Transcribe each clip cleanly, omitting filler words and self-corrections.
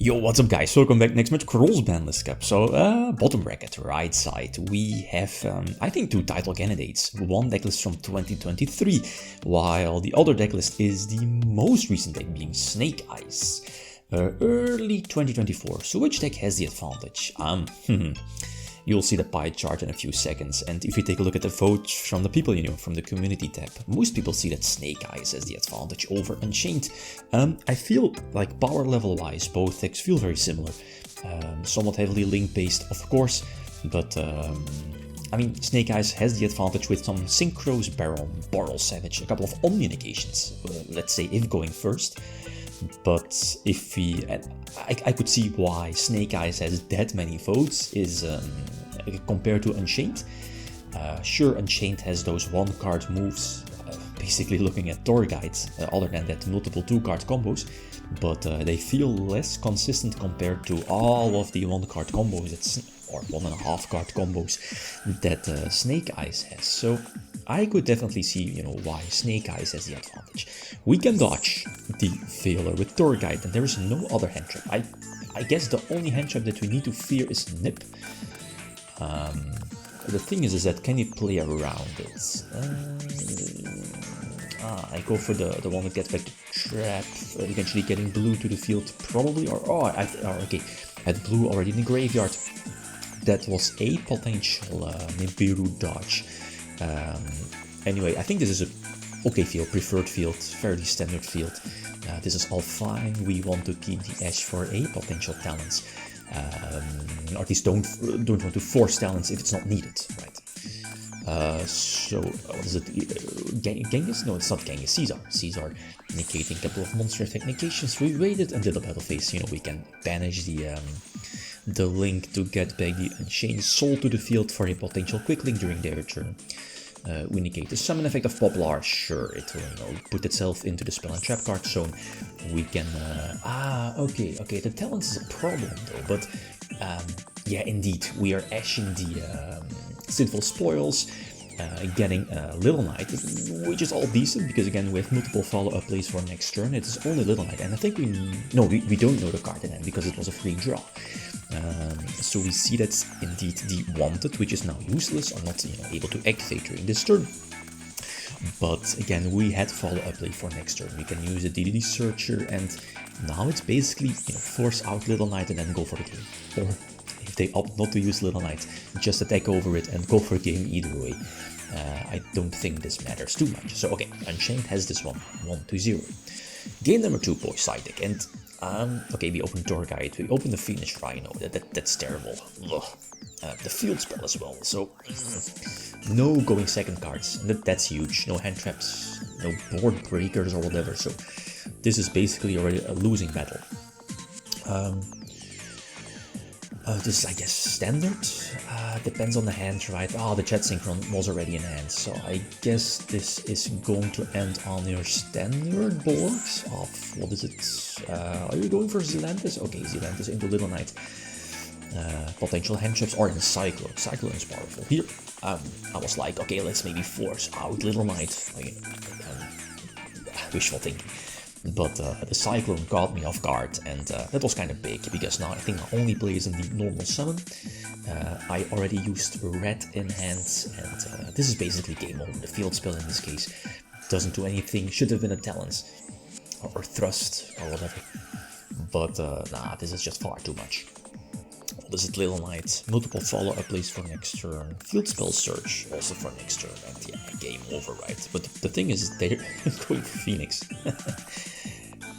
Yo, what's up guys, welcome back. Next match, Cross-Banlist Cup. So, bottom bracket, right side, we have, I think, two title candidates. One decklist from 2023, while the other decklist is the most recent deck, being Snake Eyes. Early 2024, so which deck has the advantage? You'll see the pie chart in a few seconds, and if you take a look at the votes from the people you know, from the community tab, most people see that Snake Eyes has the advantage over Unchained. I feel like power level wise, both decks feel very similar. Somewhat heavily link based, of course, but I mean, Snake Eyes has the advantage with some Synchros, Barrel Savage, a couple of Omni-negations, let's say if going first. But if we, I could see why Snake Eyes has that many votes is compared to Unchained. Sure, Unchained has those one-card moves, basically looking at Tour Guides, other than that multiple two-card combos, but they feel less consistent compared to all of the one-card combos or 1.5 card combos that Snake Eyes has. So I could definitely see, you know, why Snake Eyes has the advantage. We can dodge the failure with Tour Guide, and there is no other hand trap. I guess the only hand trap that we need to fear is Nip. The thing is that can you play around it? I go for the one that gets back to trap, eventually getting blue to the field, probably, or okay, had blue already in the graveyard. That was a potential Nibiru dodge. Anyway, I think this is a okay field, preferred field, fairly standard field. This is all fine. We want to keep the edge for a potential talents, or at least don't want to force talents if it's not needed, right? So what is it? Genghis? No, it's not Genghis. Caesar negating a couple of monster effect negations. We waited until the battle phase. You know, we can banish the link to get back the Unchained Soul to the field for a potential quick link during their turn. We negate the summon effect of Poplar. Sure, it will, you know, put itself into the spell and trap card zone. We can okay, the talents is a problem though, but yeah, indeed, we are ashing the Sinful Spoils, getting Little Knight, which is all decent because again we have multiple follow-up plays for next turn. It is only Little Knight, and I think we don't know the card in hand because it was a free draw. So we see that's indeed the Wanted, which is now useless or not, you know, able to activate during this turn. But again, we had follow-up play for next turn. We can use the DDD Searcher, and now it's basically, you know, force out Little Knight and then go for the game. Or if they opt not to use Little Knight, just attack over it and go for a game either way. I don't think this matters too much. So okay, Unchained has this one, 1-0. Game number 2, boys, side deck, and okay, we open Tour Guide, we open the Phoenix Rhino, that's terrible. Ugh. The field spell as well, so no going second cards, that's huge, no hand traps, no board breakers or whatever, so this is basically already a losing battle. This is, I guess, standard, depends on the hand, right? The chat synchron was already in hand, so I guess this is going to end on your standard boards of, what is it, are you going for Zelantis? Okay, Zelantis into Little Knight. Potential hand traps or in Cyclone. Cyclone is powerful. Here, I was like, okay, let's maybe force out Little Knight. Wishful thinking. But the Cyclone caught me off guard, and that was kind of big, because now I think my only play is in the normal summon. I already used Red in hand, and this is basically game over. The field spell in this case doesn't do anything, should have been a Talons, or Thrust, or whatever. But nah, this is just far too much. This is Little Knight, multiple follow-up plays for next turn, field spell search also for next turn, and yeah, game over, right? But the thing is, they're going for Phoenix.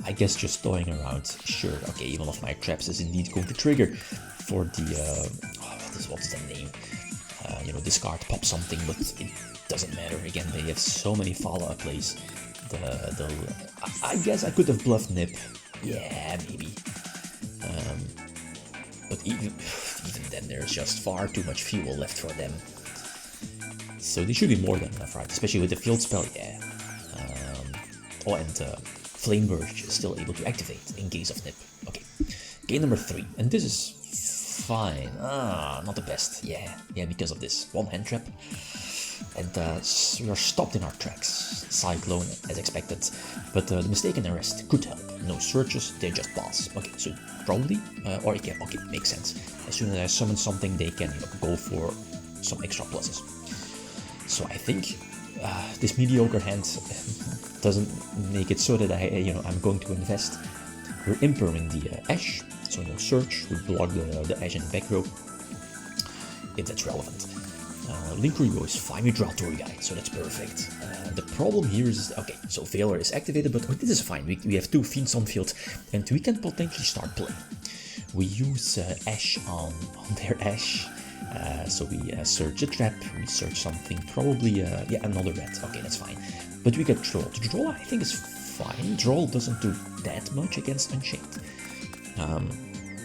I guess just toying around. Sure, okay, even if my traps is indeed going to trigger for the, what's the name? You know, discard, pop something, but it doesn't matter. Again, they have so many follow-up plays. I guess I could have bluffed Nip. Yeah, maybe. But even then, there's just far too much fuel left for them. So they should be more than enough, right? Especially with the field spell, yeah. And Flame Burst is still able to activate in case of Nip. Okay, game number 3, and this is fine. Not the best. Yeah, because of this one hand trap. And we are stopped in our tracks. Cyclone, as expected, but the mistaken arrest could help. no searches, they just pass. Okay, so probably, or okay, makes sense. As soon as I summon something, they can go for some extra pluses. So I think this mediocre hand doesn't make it so that I'm going to invest. We're imperming the Ash, so no search. We block the Ash in the back row, if that's relevant. Link Yugioh is fine, we draw Tour Guide, so that's perfect. The problem here is, okay, so Veiler is activated, but this is fine. We have 2 Fiends on field, and we can potentially start playing. We use Ash on their Ash, so we search a trap, we search something, probably, yeah, another red, okay, that's fine. But we get Troll. The Troll, I think, is fine. Troll doesn't do that much against Unchained.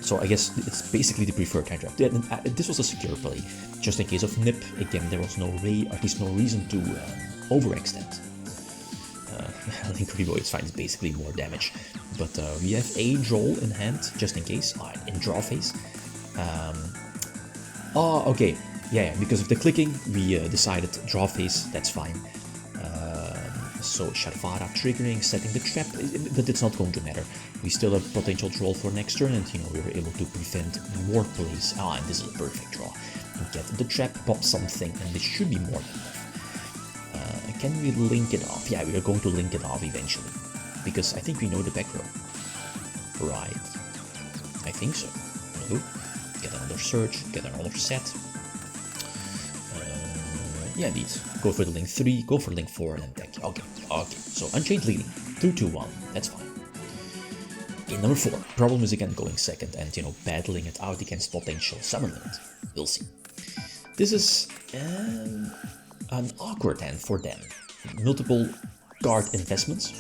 So I guess it's basically the preferred hand trap. This was a secure play, just in case of Nip. Again, there was no way, or at least no reason to overextend. Link Yugioh is fine, it's basically more damage. But we have a Droll in hand, just in case, in draw phase. Okay, yeah, because of the clicking, we decided draw phase, that's fine. So Sharvara triggering, setting the trap, but it's not going to matter. We still have potential draw for next turn, and we were able to prevent more plays. And this is a perfect draw. We get the trap, pop something, and this should be more than enough. Can we link it off? Yeah, we are going to link it off eventually, because I think we know the back row. Right. I think so. No. Get another search, get another set. Yeah, indeed. Go for the link 3, go for link 4, and then deck. Okay. So Unchained leading. 2-2-1. That's fine. Game number 4. Problem is again going second and, battling it out against potential summon limit. We'll see. This is an awkward hand for them. Multiple card investments.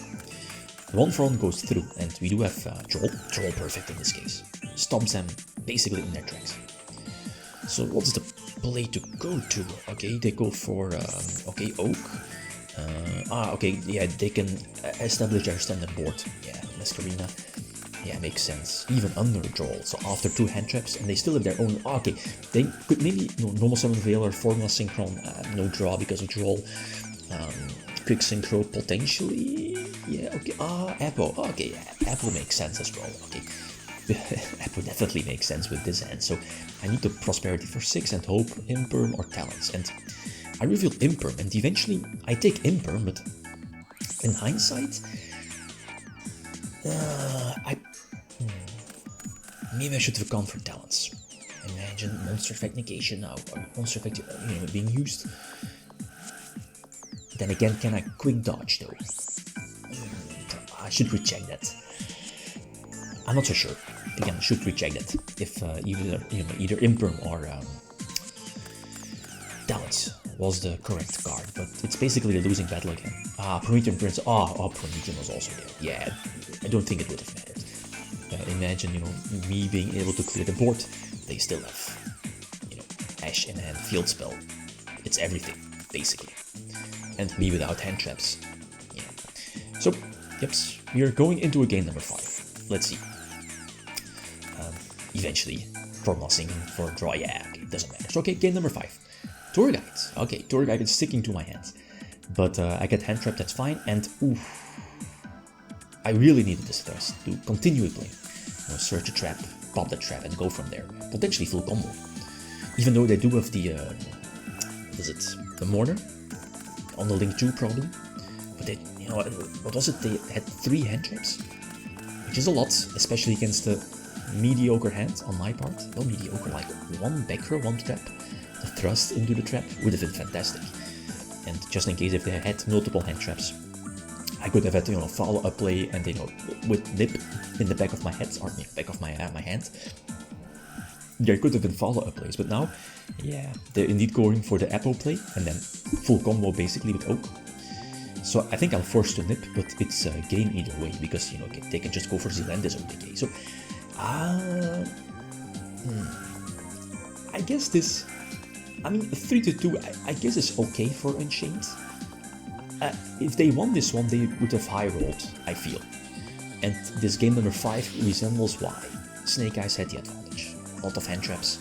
One front goes through, and we do have Troll perfect in this case. Stomps them basically in their tracks. So what's the play to go to? Okay, they go for, Oak. Okay, yeah, they can establish their standard board. Yeah, Masquerina. Yeah, makes sense. Even under draw, so after 2 hand traps, and they still have their own. Okay, they could maybe normal summon Veiler, Formula Synchron, no draw because of draw. Quick Synchro potentially. Yeah, okay. Apple. Okay, yeah, Apple makes sense as well. Okay. Apple definitely makes sense with this hand, so I need the Prosperity for 6 and hope Imperm or Talents, and I revealed Imperm, and eventually I take Imperm, but in hindsight, maybe I should have gone for Talents. Imagine Monster Effect Negation now, or Monster Effect being used. Then again, can I quick dodge though? I should recheck that. I'm not so sure. Again, I should recheck that if either Imperm or Talents was the correct card, but it's basically a losing battle again. Promethean Prince. Promethean was also there. Yeah, I don't think it would have mattered. Imagine, me being able to clear the board. They still have, Ash in hand, field spell. It's everything, basically. And me without hand traps. So, yep, we are going into a game number 5. Let's see. Eventually, for nothing, for a draw, yeah, okay, doesn't matter. So, okay, game number 5. Tour Guide. Okay, Tour Guide is sticking to my hands. But I get hand trapped, that's fine, and I really needed this thrust to continue playing. Search a trap, pop the trap, and go from there. Potentially full combo. Even though they do have the, the Mourner? On the link 2, probably. But they, what was it? They had 3 hand traps? Which is a lot, especially against the mediocre hand on my part. Well, mediocre, like 1 back row, 1 trap. The thrust into the trap would have been fantastic. And just in case if they had multiple hand traps, I could have had, follow-up play and, with Nip in the back of my head, or back of my hand. There could have been follow-up plays, but now, yeah, they're indeed going for the Apple play, and then full combo basically with Oak. So I think I'm forced to Nip, but it's a game either way, because, they can just go for Zealandis or Decay. So, I guess this, 3-2, I guess is okay for Unchained. If they won this one, they would have high rolled, I feel. And this game number 5 resembles why. Snake Eyes had the advantage. A lot of hand traps,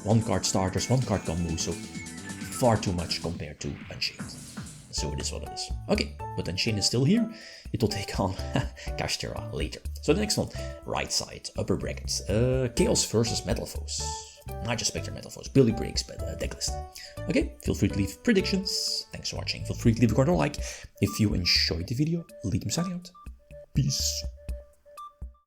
1 card starters, 1 card combo, so far too much compared to Unchained. so it is what it is. Okay, but Unchained is still here. It will take on Kashtera later. So the next one, right side, upper brackets. Chaos versus Metal Foes. Not just Spectre Metal Foes, Billy Breaks, but decklist. Okay, feel free to leave predictions. Thanks for watching. Feel free to leave a comment or like. If you enjoyed the video, leave them signing out. Peace.